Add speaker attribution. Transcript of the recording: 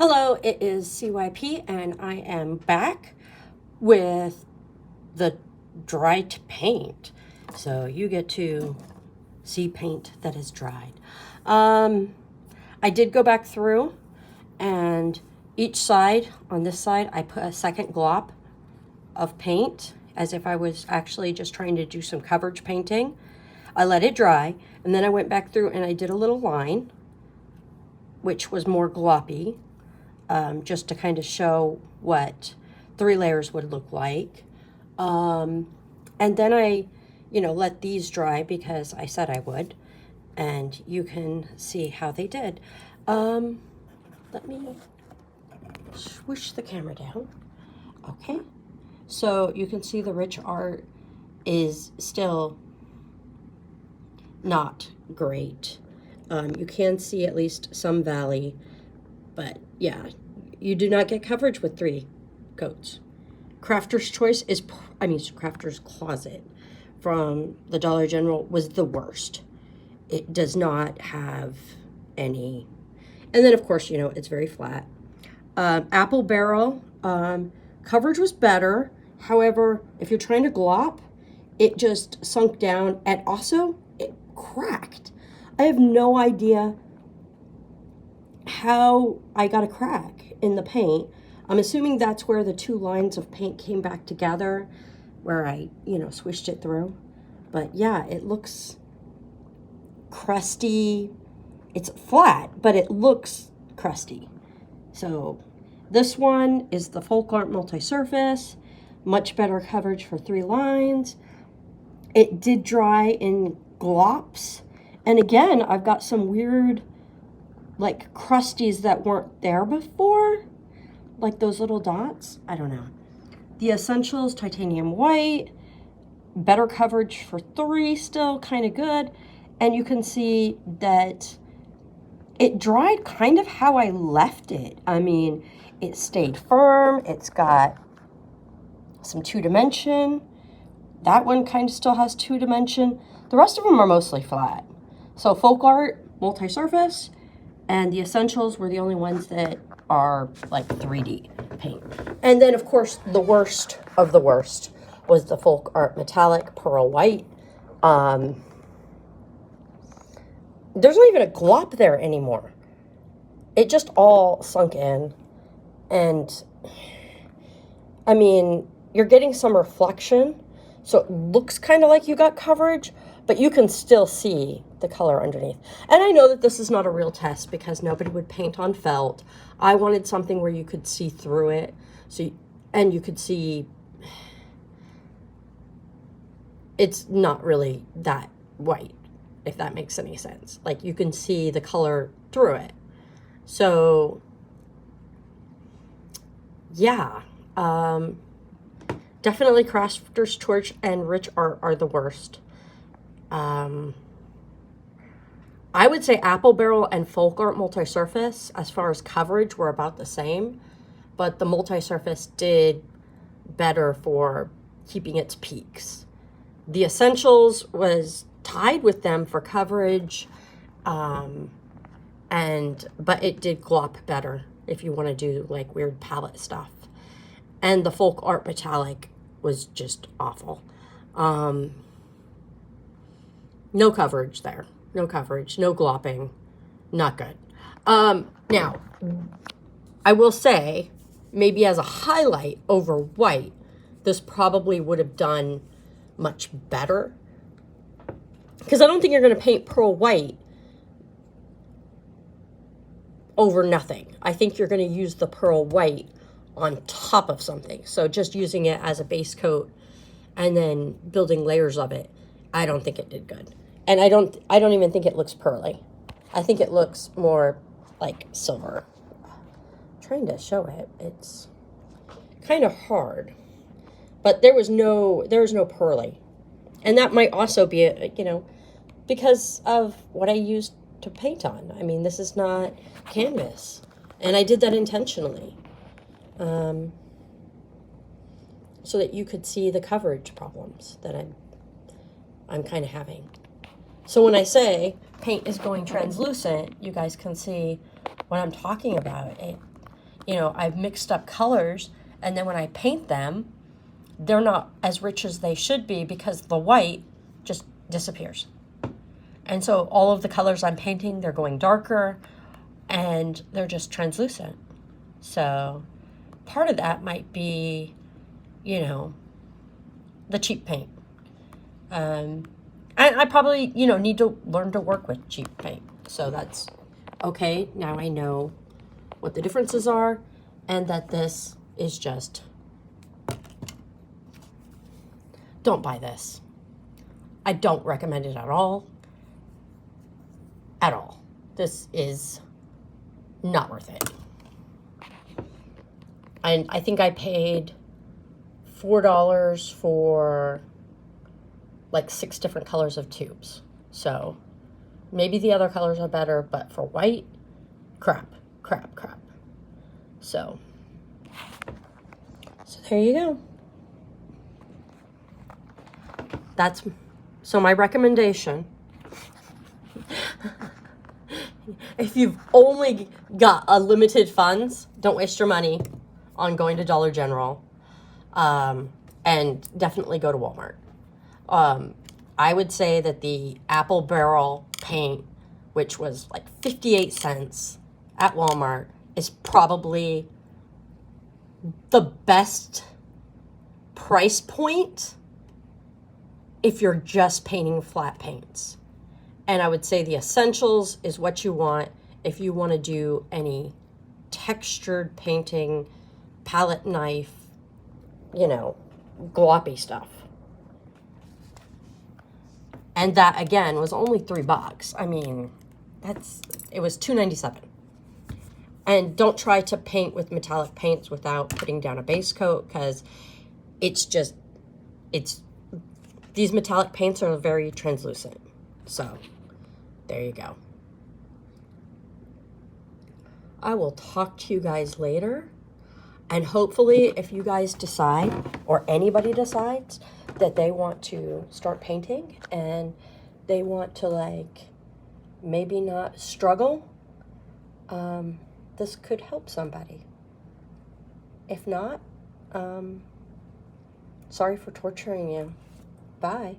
Speaker 1: Hello, it is CYP and I am back with the dried paint. So you get to see paint that is dried. I did go back through and each side, on this side, I put a second glop of paint as if I was actually just trying to do some coverage painting. I let it dry and then I went back through and I did a little line, which was more gloppy. Just to kind of show what 3 layers would look like. And then I, let these dry because I said I would. And you can see how they did. Let me swoosh the camera down. Okay. So you can see the rich art is still not great. You can see at least some valley. But yeah, you do not get coverage with 3 coats. Crafter's Choice is, Crafter's Closet from the Dollar General was the worst. It does not have any. And then, of course, it's very flat. Apple Barrel, coverage was better. However, if you're trying to glop, it just sunk down and also it cracked. I have no idea how I got a crack in the paint. I'm assuming that's where the 2 lines of paint came back together, where I, swished it through. But yeah, it looks crusty. It's flat, but it looks crusty. So this one is the Folk Art Multi-Surface. Much better coverage for 3 lines. It did dry in glops. And again, I've got some weird like crusties that weren't there before, like those little dots. I don't know. The Essentials Titanium White, better coverage for 3, still kind of good. And you can see that it dried kind of how I left it. It stayed firm. It's got some 2-dimension. That one kind of still has 2-dimension. The rest of them are mostly flat. So Folk Art Multi-Surface and the Essentials were the only ones that are like 3D paint. And then, of course, the worst of the worst was the Folk Art Metallic Pearl White. There's not even a glop there anymore. It just all sunk in. And, you're getting some reflection. So it looks kind of like you got coverage, but you can still see the color underneath. And I know that this is not a real test because nobody would paint on felt. I wanted something where you could see through it. And you could see it's not really that white, if that makes any sense. Like you can see the color through it. So yeah, definitely Crafter's Torch and Rich Art are the worst. I would say Apple Barrel and Folk Art Multi-Surface, as far as coverage, were about the same. But the Multi-Surface did better for keeping its peaks. The Essentials was tied with them for coverage, but it did glop better if you want to do like weird palette stuff. And the Folk Art Metallic was just awful. No coverage there. No coverage, no glopping, not good. Now, I will say, maybe as a highlight over white, this probably would have done much better. Because I don't think you're going to paint pearl white over nothing. I think you're going to use the pearl white on top of something. So just using it as a base coat and then building layers of it, I don't think it did good. And I don't even think it looks pearly. I think it looks more like silver. I'm trying to show it. It's kind of hard. But there was no pearly. And that might also be, because of what I used to paint on. This is not canvas. And I did that intentionally. So that you could see the coverage problems that I'm kind of having. So when I say paint is going translucent, you guys can see what I'm talking about. you know, I've mixed up colors, and then when I paint them, they're not as rich as they should be because the white just disappears. And so all of the colors I'm painting, they're going darker and they're just translucent. So part of that might be, you know, the cheap paint. And I probably, you know, need to learn to work with cheap paint. So that's okay. Now I know what the differences are and that this is just, don't buy this. I don't recommend it at all. At all. This is not worth it. And I think I paid $4 for like 6 different colors of tubes. So maybe the other colors are better, but for white, crap. So there you go. So my recommendation, if you've only got unlimited funds, don't waste your money on going to Dollar General, and definitely go to Walmart. I would say that the apple barrel paint, which was like 58 cents at Walmart, is probably the best price point if you're just painting flat paints. And I would say the essentials is what you want if you want to do any textured painting, palette knife, you know, gloppy stuff. And that, again, was only $3. I mean, it was $2.97. And don't try to paint with metallic paints without putting down a base coat, because these metallic paints are very translucent. So there you go. I will talk to you guys later. And hopefully if you guys decide, or anybody decides, that they want to start painting and they want to, like, maybe not struggle, this could help somebody. If not, sorry for torturing you. Bye.